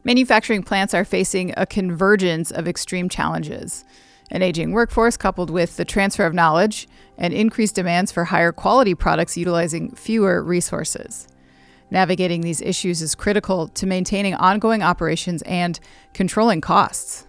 Manufacturing plants are facing a convergence of extreme challenges: an aging workforce coupled with the transfer of knowledge and increased demands for higher quality products utilizing fewer resources. Navigating these issues is critical to maintaining ongoing operations and controlling costs.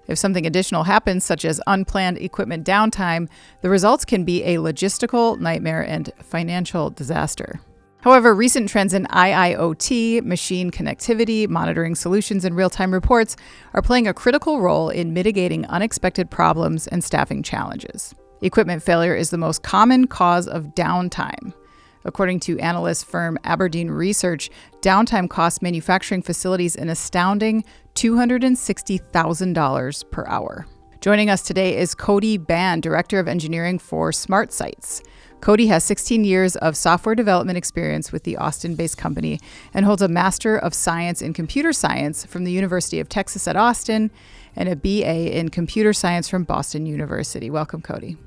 If something additional happens, such as unplanned equipment downtime, the results can be a logistical nightmare and financial disaster. However, recent trends in IIoT, machine connectivity, monitoring solutions, and real-time reports are playing a critical role in mitigating unexpected problems and staffing challenges. Equipment failure is the most common cause of downtime. According to analyst firm Aberdeen Research, downtime costs manufacturing facilities an astounding $260,000 per hour. Joining us today is Cody Ban, Director of Engineering for Smart Sites. Cody has 16 years of software development experience with the Austin-based company and holds a Master of Science in Computer Science from the University of Texas at Austin and a BA in Computer Science from Boston University. Welcome, Cody.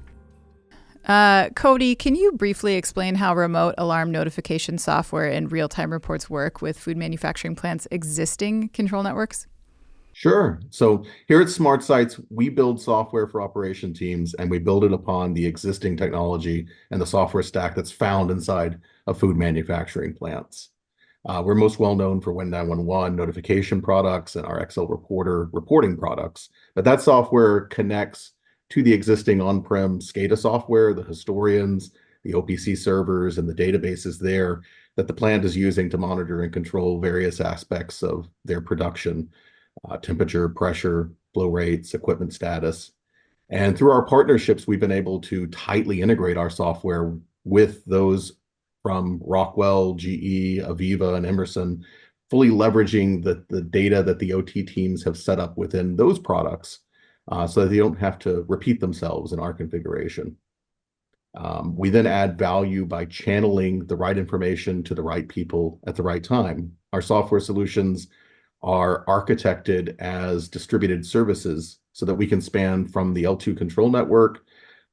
Cody, can you briefly explain how remote alarm notification software and real-time reports work with food manufacturing plants' existing control networks? Sure. So here at Smart Sites, we build software for operation teams, and we build it upon the existing technology and the software stack that's found inside of food manufacturing plants. We're most well known for Win 911 notification products and our Excel Reporter reporting products, but that software connects to the existing on-prem SCADA software, the historians, the OPC servers, and the databases there that the plant is using to monitor and control various aspects of their production, temperature, pressure, flow rates, equipment status. And through our partnerships, we've been able to tightly integrate our software with those from Rockwell, GE, Aviva, and Emerson, fully leveraging the data that the OT teams have set up within those products, so that they don't have to repeat themselves in our configuration. We then add value by channeling the right information to the right people at the right time. Our software solutions are architected as distributed services so that we can span from the L2 control network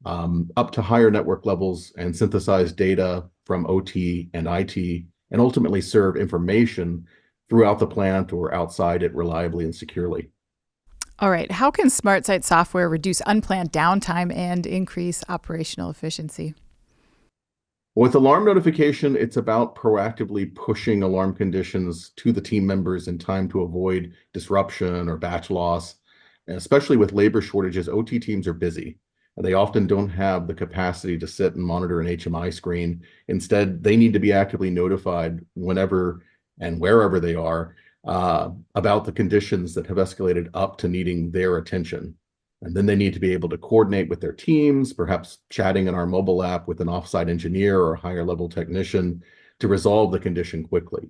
up to higher network levels and synthesize data from OT and IT, and ultimately serve information throughout the plant or outside it reliably and securely. All right. How can SmartSite software reduce unplanned downtime and increase operational efficiency? With alarm notification, it's about proactively pushing alarm conditions to the team members in time to avoid disruption or batch loss. And especially with labor shortages, OT teams are busy, and they often don't have the capacity to sit and monitor an HMI screen. Instead, they need to be actively notified whenever and wherever they are about the conditions that have escalated up to needing their attention. And then they need to be able to coordinate with their teams, perhaps chatting in our mobile app with an offsite engineer or a higher level technician to resolve the condition quickly.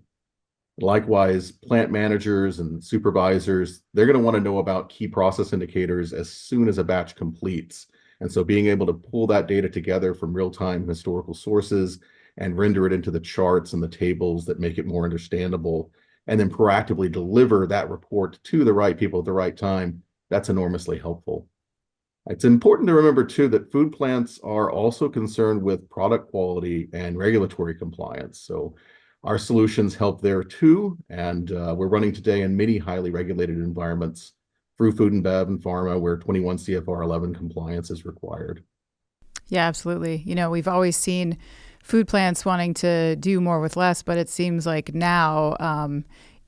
Likewise, plant managers and supervisors, they're going to want to know about key process indicators as soon as a batch completes. And so being able to pull that data together from real-time historical sources and render it into the charts and the tables that make it more understandable, and then proactively deliver that report to the right people at the right time, that's enormously helpful. It's important to remember, too, that food plants are also concerned with product quality and regulatory compliance. So our solutions help there, too, and we're running today in many highly regulated environments through food and bev and pharma, where 21 CFR 11 compliance is required. Yeah, absolutely. You know, we've always seen food plants wanting to do more with less, but it seems like now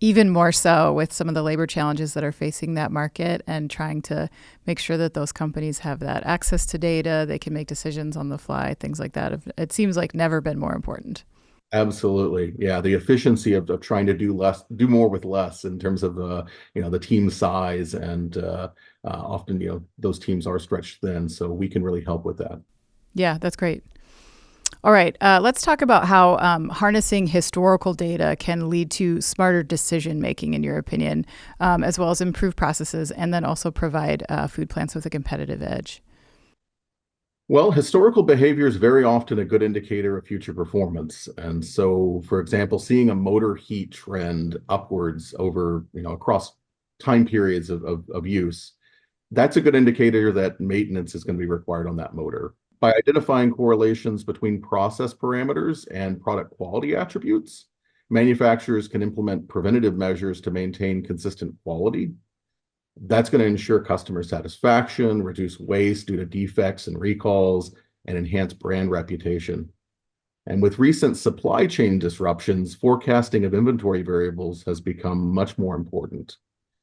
even more so with some of the labor challenges that are facing that market, and trying to make sure that those companies have that access to data, they can make decisions on the fly, things like that. It seems like never been more important. Absolutely. Yeah. The efficiency of trying to do more with less in terms of, the team size, and often, those teams are stretched thin. So we can really help with that. Yeah, that's great. All right, let's talk about how harnessing historical data can lead to smarter decision-making, in your opinion, as well as improve processes, and then also provide food plants with a competitive edge. Well, historical behavior is very often a good indicator of future performance. And so, for example, seeing a motor heat trend upwards over, across time periods of use, that's a good indicator that maintenance is going to be required on that motor. By identifying correlations between process parameters and product quality attributes, Manufacturers can implement preventative measures to maintain consistent quality. That's going to ensure customer satisfaction, reduce waste due to defects and recalls, and enhance brand reputation. And with recent supply chain disruptions, forecasting of inventory variables has become much more important.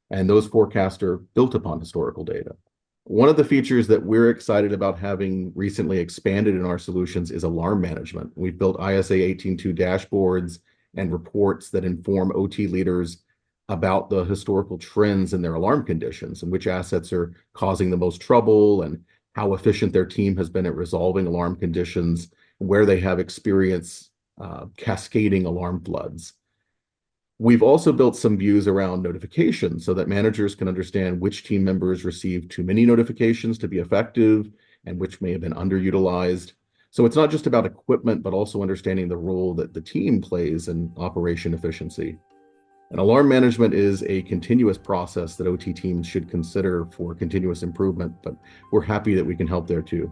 And those forecasts are built upon historical data. One of the features that we're excited about having recently expanded in our solutions is alarm management. We've built ISA 18.2 dashboards and reports that inform OT leaders about the historical trends in their alarm conditions and which assets are causing the most trouble and how efficient their team has been at resolving alarm conditions, where they have experience cascading alarm floods. We've also built some views around notifications so that managers can understand which team members receive too many notifications to be effective and which may have been underutilized. So it's not just about equipment, but also understanding the role that the team plays in operation efficiency. And alarm management is a continuous process that OT teams should consider for continuous improvement, but we're happy that we can help there too.